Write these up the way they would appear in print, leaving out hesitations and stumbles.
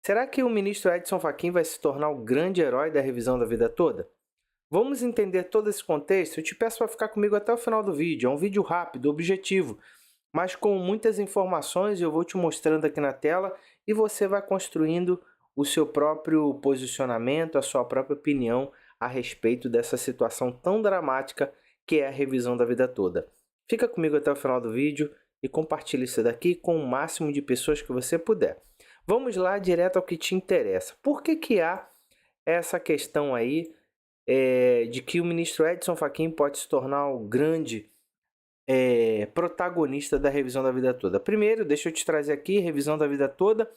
Será que o ministro Edson Fachin vai se tornar o grande herói da revisão da vida toda? Vamos entender todo esse contexto? Eu te peço para ficar comigo até o final do vídeo. É um vídeo rápido, objetivo, mas com muitas informações. Eu vou te mostrando aqui na tela e você vai construindo o seu próprio posicionamento, a sua própria opinião a respeito dessa situação tão dramática que é a revisão da vida toda. Fica comigo até o final do vídeo e compartilhe isso daqui com o máximo de pessoas que você puder. Vamos lá direto ao que te interessa. Por que há essa questão aí de que o ministro Edson Fachin pode se tornar o grande protagonista da revisão da vida toda? Primeiro, deixa eu te trazer aqui, revisão da vida toda,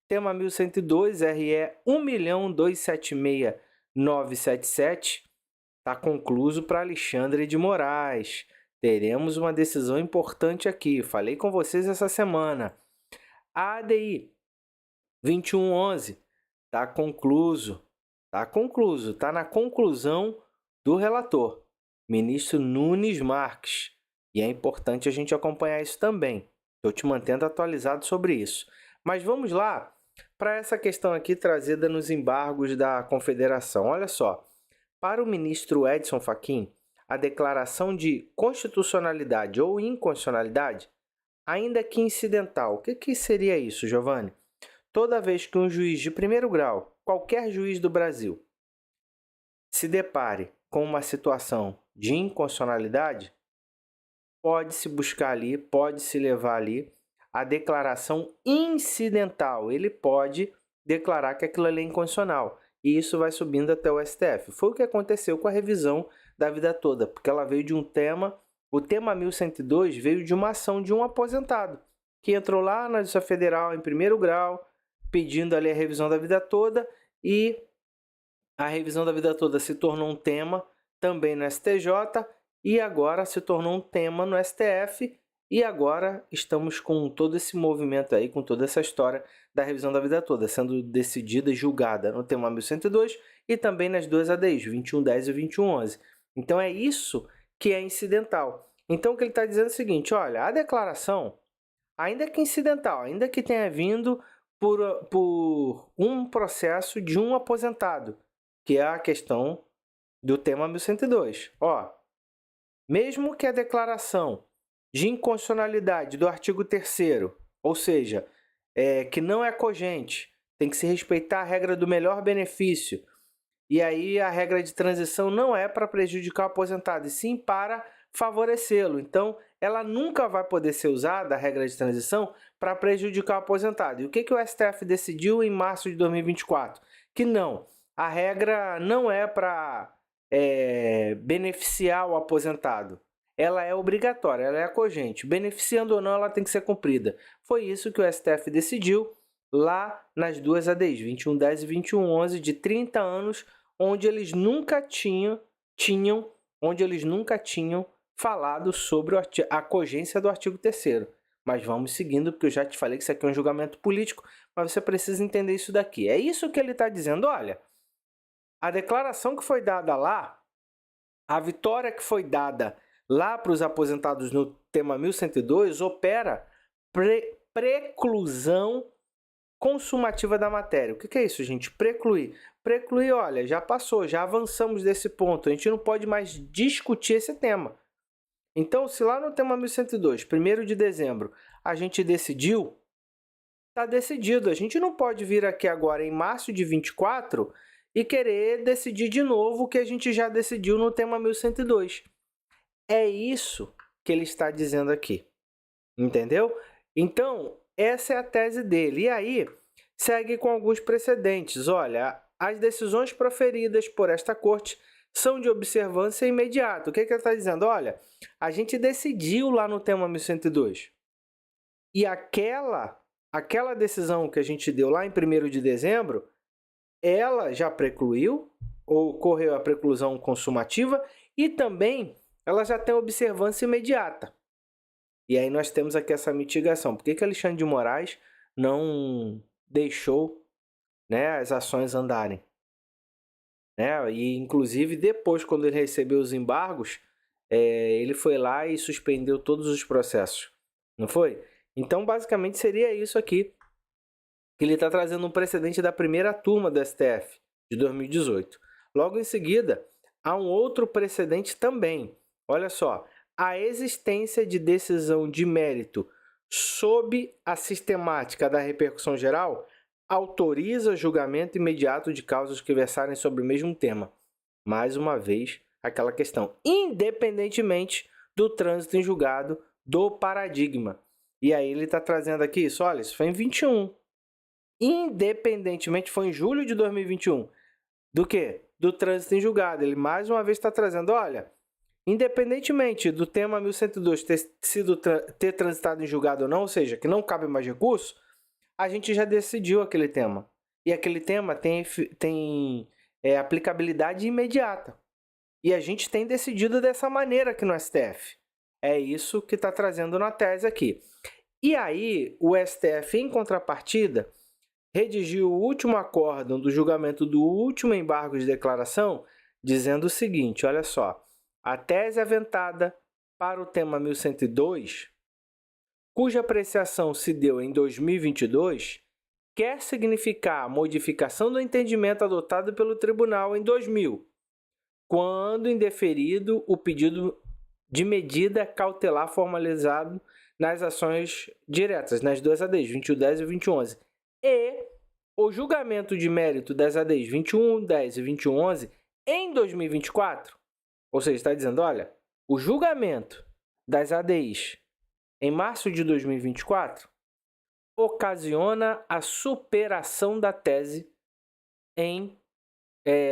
tema 1102, RE 1.276.977, está concluído para Alexandre de Moraes. Teremos uma decisão importante aqui, falei com vocês essa semana. A ADI 2111 está concluído. Está na conclusão do relator, ministro Nunes Marques. E é importante a gente acompanhar isso também. Estou te mantendo atualizado sobre isso. Mas vamos lá para essa questão aqui trazida nos embargos da Confederação. Olha só, para o ministro Edson Fachin, a declaração de constitucionalidade ou inconstitucionalidade, ainda que incidental. O que seria isso, Giovanni? Toda vez que um juiz de primeiro grau, qualquer juiz do Brasil, se depare com uma situação de inconstitucionalidade, pode-se buscar ali, pode-se levar ali a declaração incidental. Ele pode declarar que aquilo ali é inconstitucional. E isso vai subindo até o STF. Foi o que aconteceu com a revisão da vida toda, porque ela veio de um tema, o tema 1102 veio de uma ação de um aposentado, que entrou lá na Justiça Federal em primeiro grau, pedindo ali a revisão da vida toda, e a revisão da vida toda se tornou um tema também no STJ, e agora se tornou um tema no STF, e agora estamos com todo esse movimento aí, com toda essa história da revisão da vida toda, sendo decidida e julgada no tema 1102 e também nas duas ADIs, 2110 e 2111. Então é isso que é incidental. Então o que ele está dizendo é o seguinte, olha, a declaração, ainda que incidental, ainda que tenha vindo por um processo de um aposentado, que é a questão do tema 1102. Ó, mesmo que a declaração de inconstitucionalidade do artigo 3º, ou seja, que não é cogente, tem que se respeitar a regra do melhor benefício, e aí a regra de transição não é para prejudicar o aposentado, e sim para favorecê-lo. Então, ela nunca vai poder ser usada, a regra de transição, para prejudicar o aposentado. E o que o STF decidiu em março de 2024? Que não, a regra não é para beneficiar o aposentado. Ela é obrigatória, ela é cogente. Beneficiando ou não, ela tem que ser cumprida. Foi isso que o STF decidiu lá nas duas ADIs, 2110 e 2111, de 30 anos, onde eles nunca tinham falado sobre a cogência do artigo 3º. Mas vamos seguindo, porque eu já te falei que isso aqui é um julgamento político, mas você precisa entender isso daqui. É isso que ele está dizendo, olha, a declaração que foi dada lá, a vitória que foi dada lá para os aposentados no tema 1102, opera preclusão consumativa da matéria. O que é isso, gente? Precluir. Precluir, olha, já passou, já avançamos desse ponto. A gente não pode mais discutir esse tema. Então, se lá no tema 1102, 1º de dezembro, a gente decidiu, está decidido. A gente não pode vir aqui agora em março de 24 e querer decidir de novo o que a gente já decidiu no tema 1102. É isso que ele está dizendo aqui. Entendeu? Então, essa é a tese dele. E aí, segue com alguns precedentes. Olha, as decisões proferidas por esta corte são de observância imediata. O que ele está dizendo? Olha, a gente decidiu lá no tema 1102. E aquela decisão que a gente deu lá em 1º de dezembro, ela já precluiu, ou ocorreu a preclusão consumativa, e também ela já tem observância imediata. E aí nós temos aqui essa mitigação. Por que Alexandre de Moraes não deixou, né, as ações andarem? E inclusive depois, quando ele recebeu os embargos, ele foi lá e suspendeu todos os processos. Não foi? Então basicamente seria isso aqui que ele está trazendo um precedente da primeira turma do STF, de 2018. Logo em seguida, há um outro precedente também. Olha só, a existência de decisão de mérito sob a sistemática da repercussão geral autoriza julgamento imediato de causas que versarem sobre o mesmo tema. Mais uma vez, aquela questão, independentemente do trânsito em julgado do paradigma. E aí ele está trazendo aqui isso, olha, isso foi em 21. Independentemente, foi em julho de 2021. Do quê? Do trânsito em julgado. Ele mais uma vez está trazendo, olha, independentemente do tema 1102 ter transitado em julgado ou não, ou seja, que não cabe mais recurso, a gente já decidiu aquele tema. E aquele tema tem aplicabilidade imediata. E a gente tem decidido dessa maneira aqui no STF. É isso que está trazendo na tese aqui. E aí, o STF, em contrapartida, redigiu o último acórdão do julgamento do último embargo de declaração, dizendo o seguinte, olha só, a tese aventada para o tema 1102, cuja apreciação se deu em 2022, quer significar a modificação do entendimento adotado pelo tribunal em 2000, quando indeferido o pedido de medida cautelar formalizado nas ações diretas, nas duas ADs, 2110 e 2111. E o julgamento de mérito das ADs 2110 e 2111 em 2024, ou seja, está dizendo, olha, o julgamento das ADIs em março de 2024 ocasiona a superação da tese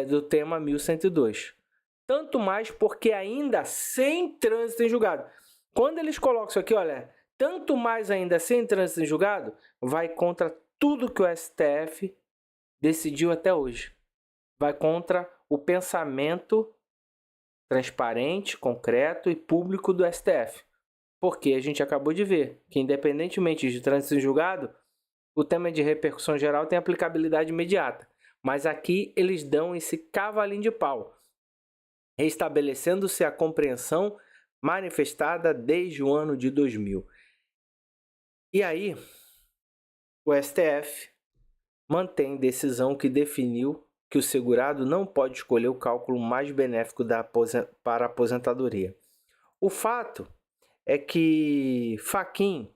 do tema 1102. Tanto mais porque ainda sem trânsito em julgado. Quando eles colocam isso aqui, olha, tanto mais ainda sem trânsito em julgado, vai contra tudo que o STF decidiu até hoje. Vai contra o pensamento transparente, concreto e público do STF. Porque a gente acabou de ver que, independentemente de trânsito em julgado, o tema de repercussão geral tem aplicabilidade imediata. Mas aqui eles dão esse cavalinho de pau, restabelecendo-se a compreensão manifestada desde o ano de 2000. E aí, o STF mantém decisão que definiu que o segurado não pode escolher o cálculo mais benéfico para a aposentadoria. O fato é que Fachin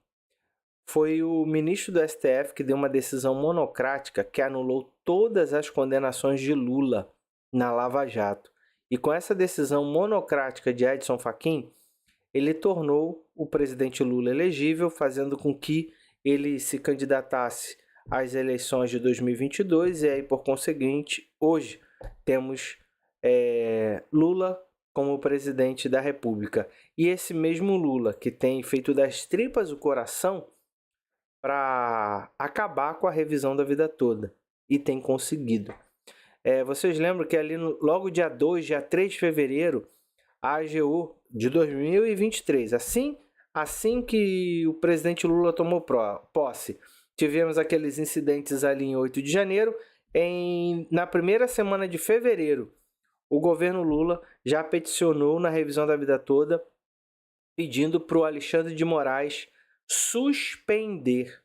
foi o ministro do STF que deu uma decisão monocrática que anulou todas as condenações de Lula na Lava Jato. E com essa decisão monocrática de Edson Fachin, ele tornou o presidente Lula elegível, fazendo com que ele se candidatasse às eleições de 2022 e aí, por conseguinte, hoje temos Lula como presidente da República. E esse mesmo Lula que tem feito das tripas o coração para acabar com a revisão da vida toda. E tem conseguido. Vocês lembram que ali logo dia 2, dia 3 de fevereiro, a AGU de 2023, assim que o presidente Lula tomou posse, tivemos aqueles incidentes ali em 8 de janeiro. Na primeira semana de fevereiro, o governo Lula já peticionou na revisão da vida toda, pedindo para o Alexandre de Moraes suspender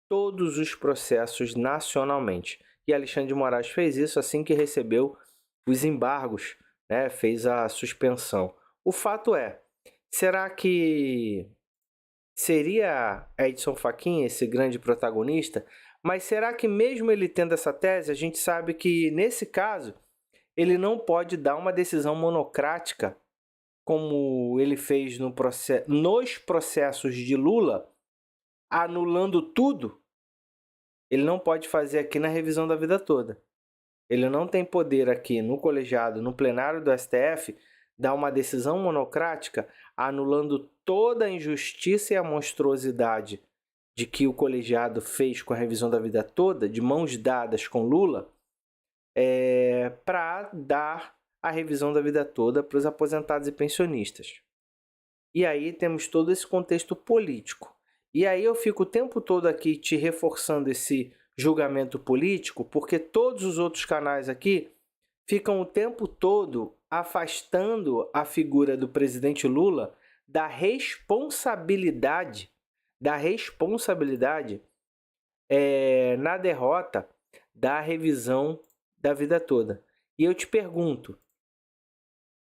todos os processos nacionalmente. E Alexandre de Moraes fez isso assim que recebeu os embargos, né? Fez a suspensão. O fato é, será que seria Edson Fachin esse grande protagonista? Mas será que mesmo ele tendo essa tese, a gente sabe que nesse caso ele não pode dar uma decisão monocrática como ele fez nos processos de Lula, anulando tudo? Ele não pode fazer aqui na revisão da vida toda. Ele não tem poder aqui no colegiado, no plenário do STF, dar uma decisão monocrática anulando toda a injustiça e a monstruosidade de que o colegiado fez com a revisão da vida toda, de mãos dadas com Lula, para dar a revisão da vida toda para os aposentados e pensionistas. E aí temos todo esse contexto político. E aí eu fico o tempo todo aqui te reforçando esse julgamento político, porque todos os outros canais aqui ficam o tempo todo afastando a figura do presidente Lula da responsabilidade na derrota da revisão da vida toda. E eu te pergunto,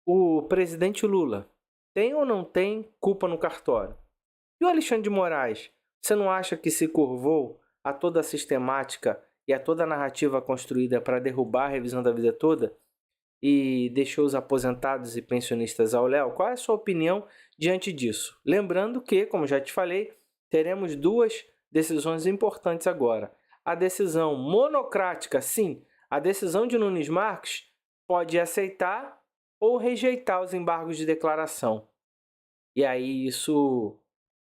o presidente Lula tem ou não tem culpa no cartório? E o Alexandre de Moraes, você não acha que se curvou a toda a sistemática e a toda a narrativa construída para derrubar a revisão da vida toda e deixou os aposentados e pensionistas ao léu? Qual é a sua opinião diante disso? Lembrando que, como já te falei, teremos duas decisões importantes agora. A decisão monocrática, sim, a decisão de Nunes Marques pode aceitar ou rejeitar os embargos de declaração. E aí isso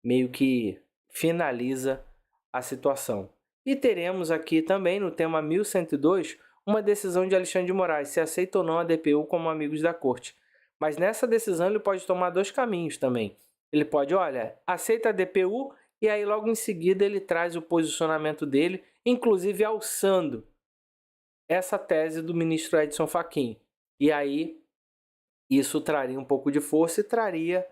meio que finaliza a situação. E teremos aqui também, no tema 1102, uma decisão de Alexandre de Moraes, se aceita ou não a DPU como amigos da corte. Mas nessa decisão ele pode tomar dois caminhos também. Ele pode, olha, aceita a DPU e aí logo em seguida ele traz o posicionamento dele, inclusive alçando essa tese do ministro Edson Fachin. E aí isso traria um pouco de força e traria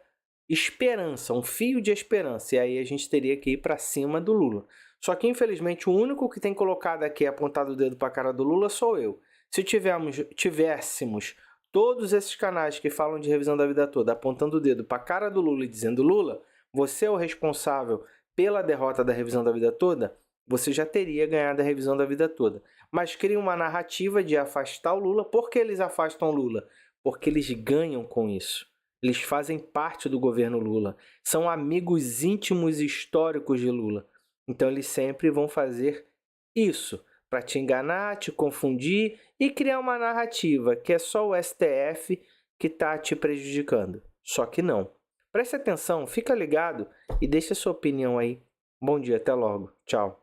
esperança, um fio de esperança. E aí a gente teria que ir para cima do Lula. Só que, infelizmente, o único que tem colocado aqui, apontado o dedo para a cara do Lula, sou eu. Se tivéssemos todos esses canais que falam de revisão da vida toda apontando o dedo para a cara do Lula e dizendo: Lula, você é o responsável pela derrota da revisão da vida toda, você já teria ganhado a revisão da vida toda. Mas cria uma narrativa de afastar o Lula. Por que eles afastam o Lula? Porque eles ganham com isso. Eles fazem parte do governo Lula. São amigos íntimos e históricos de Lula. Então eles sempre vão fazer isso para te enganar, te confundir e criar uma narrativa que é só o STF que está te prejudicando. Só que não. Preste atenção, fica ligado e deixa sua opinião aí. Bom dia, até logo. Tchau.